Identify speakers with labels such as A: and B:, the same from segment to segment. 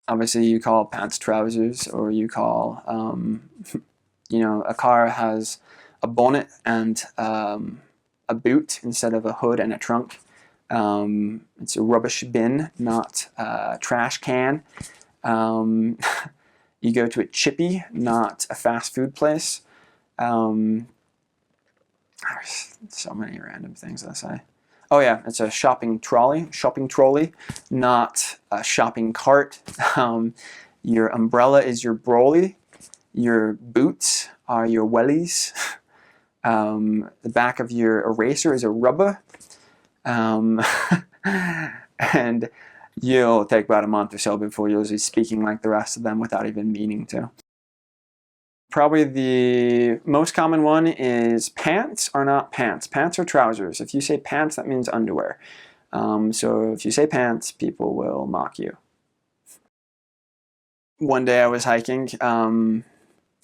A: Obviously, you call pants trousers, or you call, a car has a bonnet and a boot instead of a hood and a trunk. It's a rubbish bin, not a trash can. Um, you go to a chippy, not a fast food place. Um, there's so many random things I say. Oh yeah, it's a shopping trolley, not a shopping cart. Your umbrella is your brolly. Your boots are your wellies. The back of your eraser is a rubber. Um, and you'll take about a month or so before you'll be speaking like the rest of them without even meaning to. Probably the most common one is pants are not pants. Pants are trousers. If you say pants, that means underwear. So if you say pants, people will mock you. One day I was hiking from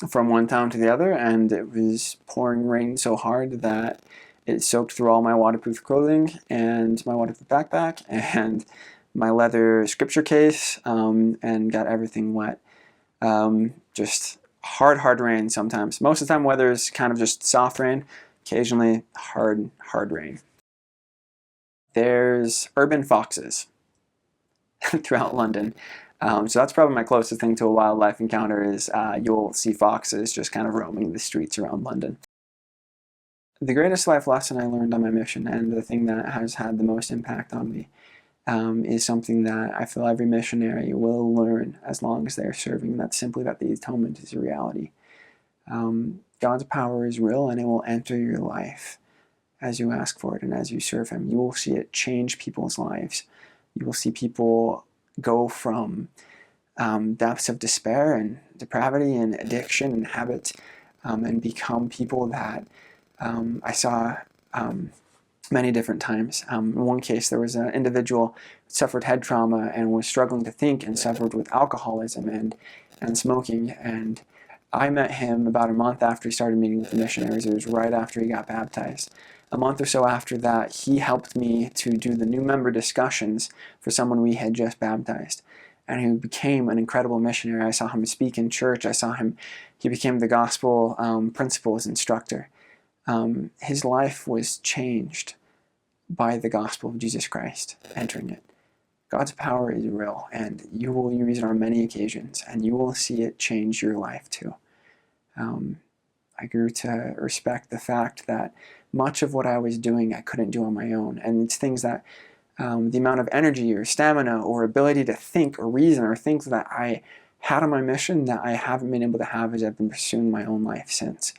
A: one town to the other, and it was pouring rain so hard that it soaked through all my waterproof clothing and my waterproof backpack and my leather scripture case, and got everything wet. Just hard rain sometimes. Most of the time, weather is kind of just soft rain. Occasionally, hard rain. There's urban foxes throughout London. So that's probably my closest thing to a wildlife encounter is you'll see foxes just kind of roaming the streets around London. The greatest life lesson I learned on my mission, and the thing that has had the most impact on me, is something that I feel every missionary will learn as long as they're serving. And that's simply that the atonement is a reality. God's power is real, and it will enter your life as you ask for it and as you serve Him. You will see it change people's lives. You will see people go from depths of despair and depravity and addiction and habit, and become people that I saw many different times. In one case, there was an individual who suffered head trauma and was struggling to think and suffered with alcoholism and smoking. And I met him about a month after he started meeting with the missionaries. It was right after he got baptized. A month or so after that, he helped me to do the new member discussions for someone we had just baptized. And he became an incredible missionary. I saw him speak in church. He became the gospel principles instructor. His life was changed by the gospel of Jesus Christ entering it. God's power is real, and you will use it on many occasions, and you will see it change your life too. I grew to respect the fact that much of what I was doing I couldn't do on my own, and it's things that the amount of energy or stamina or ability to think or reason or things that I had on my mission that I haven't been able to have as I've been pursuing my own life since.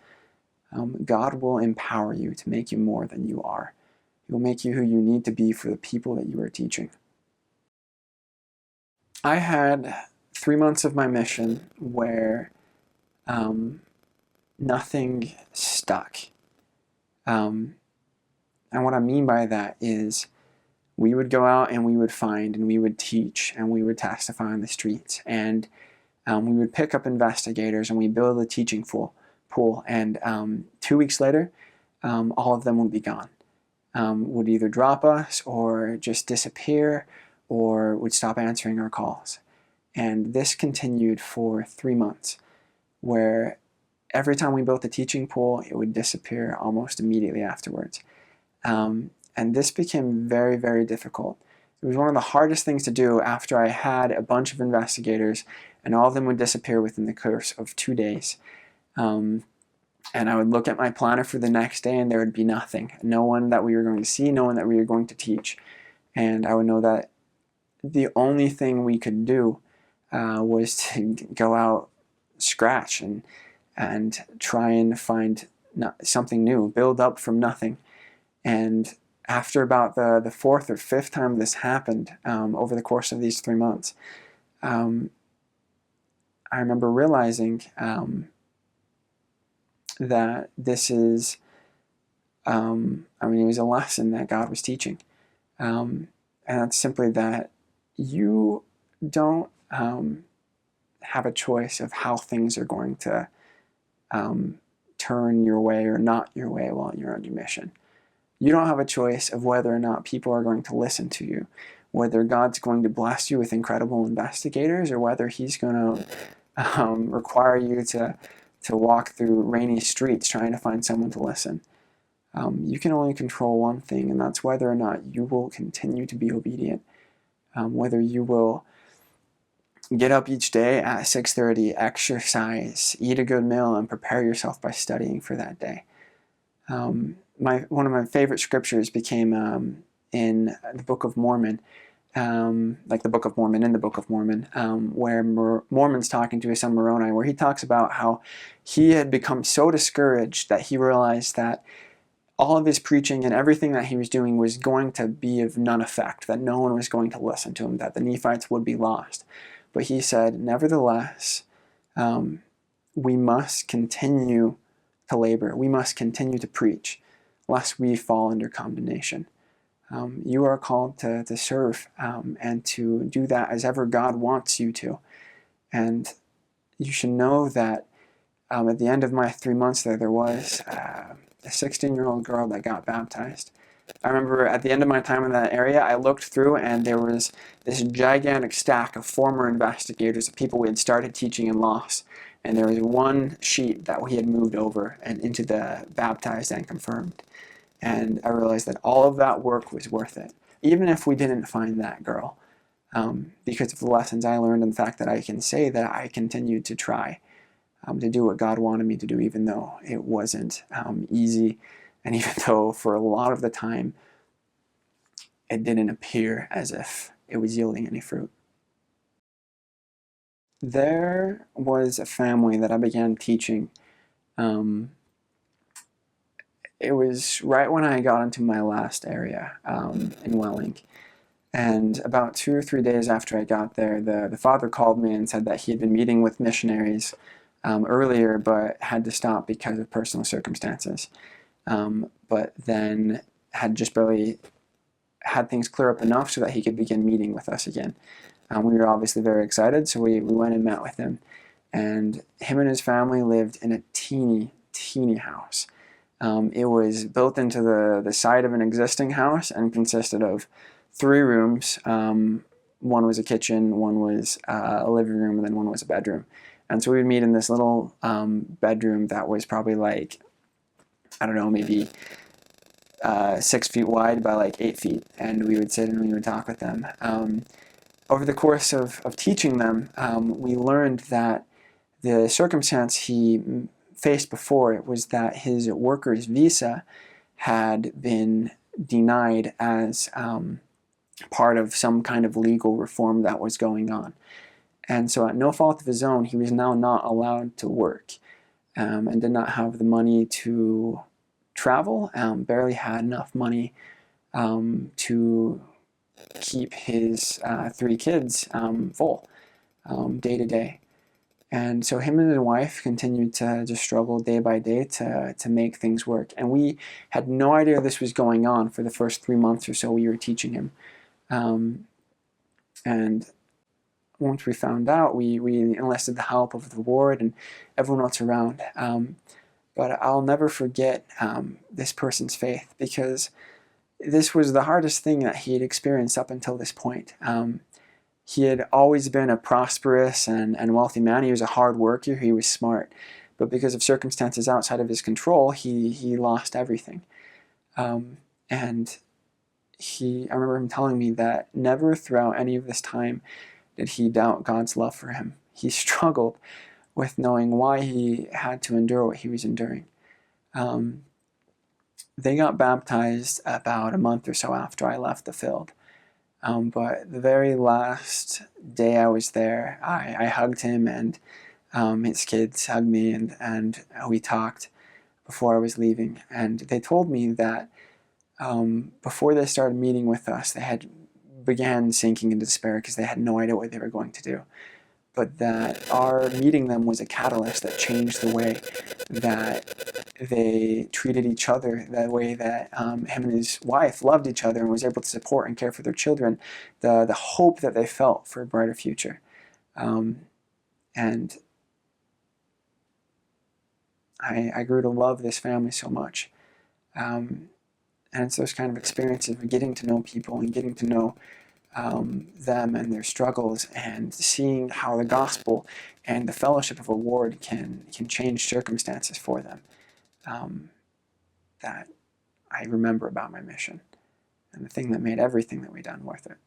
A: God will empower you to make you more than you are. He will make you who you need to be for the people that you are teaching. I had 3 months of my mission where nothing stuck. And what I mean by that is we would go out and we would find and we would teach and we would testify on the streets. And we would pick up investigators and we build a teaching pool. And 2 weeks later, all of them would be gone. Would either drop us or just disappear or would stop answering our calls. And this continued for 3 months, where every time we built the teaching pool, it would disappear almost immediately afterwards. And this became very, very difficult. It was one of the hardest things to do after I had a bunch of investigators, and all of them would disappear within the course of 2 days. And I would look at my planner for the next day, and there would be nothing. No one that we were going to see, no one that we were going to teach. And I would know that the only thing we could do was to go out scratch and try and find something new, build up from nothing. And after about the fourth or fifth time this happened over the course of these 3 months, I remember realizing that this is, it was a lesson that God was teaching. And that's simply that you don't have a choice of how things are going to turn your way or not your way while you're on your mission. You don't have a choice of whether or not people are going to listen to you, whether God's going to bless you with incredible investigators or whether he's going to require you to walk through rainy streets trying to find someone to listen. You can only control one thing, and that's whether or not you will continue to be obedient, whether you will get up each day at 6:30, exercise, eat a good meal, and prepare yourself by studying for that day. One of my favorite scriptures became in the Book of Mormon, like the Book of Mormon in the Book of Mormon, where Mormon's talking to his son Moroni, where he talks about how he had become so discouraged that he realized that all of his preaching and everything that he was doing was going to be of none effect, that no one was going to listen to him, that the Nephites would be lost. But he said, nevertheless, we must continue to labor. We must continue to preach, lest we fall under condemnation. You are called to serve and to do that as ever God wants you to. And you should know that at the end of my 3 months there was a 16-year-old girl that got baptized. I remember at the end of my time in that area, I looked through and there was this gigantic stack of former investigators of people we had started teaching and lost. And there was one sheet that we had moved over and into the baptized and confirmed. And I realized that all of that work was worth it, even if we didn't find that girl, because of the lessons I learned and the fact that I can say that I continued to try to do what God wanted me to do, even though it wasn't easy, and even though for a lot of the time it didn't appear as if it was yielding any fruit. There was a family that I began teaching. It was right when I got into my last area in Welling. And about 2 or 3 days after I got there, the father called me and said that he had been meeting with missionaries earlier, but had to stop because of personal circumstances. But then had just barely had things clear up enough so that he could begin meeting with us again. We were obviously very excited, so we went and met with him. And him and his family lived in a teeny house. It was built into the side of an existing house and consisted of 3 rooms. One was a kitchen, one was a living room, and then one was a bedroom. And so we would meet in this little bedroom that was probably like, I don't know, maybe 6 feet wide by like 8 feet. And we would sit and we would talk with them. Over the course of teaching them, we learned that the circumstance he faced before it was that his worker's visa had been denied as part of some kind of legal reform that was going on. And so at no fault of his own, he was now not allowed to work and did not have the money to travel, barely had enough money to keep his 3 kids full day to day. And so him and his wife continued to just struggle day by day to make things work. And we had no idea this was going on for the first 3 months or so we were teaching him. And once we found out, we enlisted the help of the ward and everyone else around. But I'll never forget this person's faith, because this was the hardest thing that he had experienced up until this point. He had always been a prosperous and wealthy man. He was a hard worker. He was smart. But because of circumstances outside of his control, he lost everything. And I remember him telling me that never throughout any of this time did he doubt God's love for him. He struggled with knowing why he had to endure what he was enduring. They got baptized about a month or so after I left the field. But the very last day I was there, I hugged him, and his kids hugged me, and we talked before I was leaving. And they told me that before they started meeting with us, they had began sinking into despair because they had no idea what they were going to do. But that our meeting them was a catalyst that changed the way that they treated each other, the way that him and his wife loved each other and was able to support and care for their children, the hope that they felt for a brighter future. And I grew to love this family so much. And it's those kind of experiences of getting to know people and getting to know them and their struggles, and seeing how the gospel and the fellowship of a ward can change circumstances for them, that I remember about my mission, and the thing that made everything that we done worth it.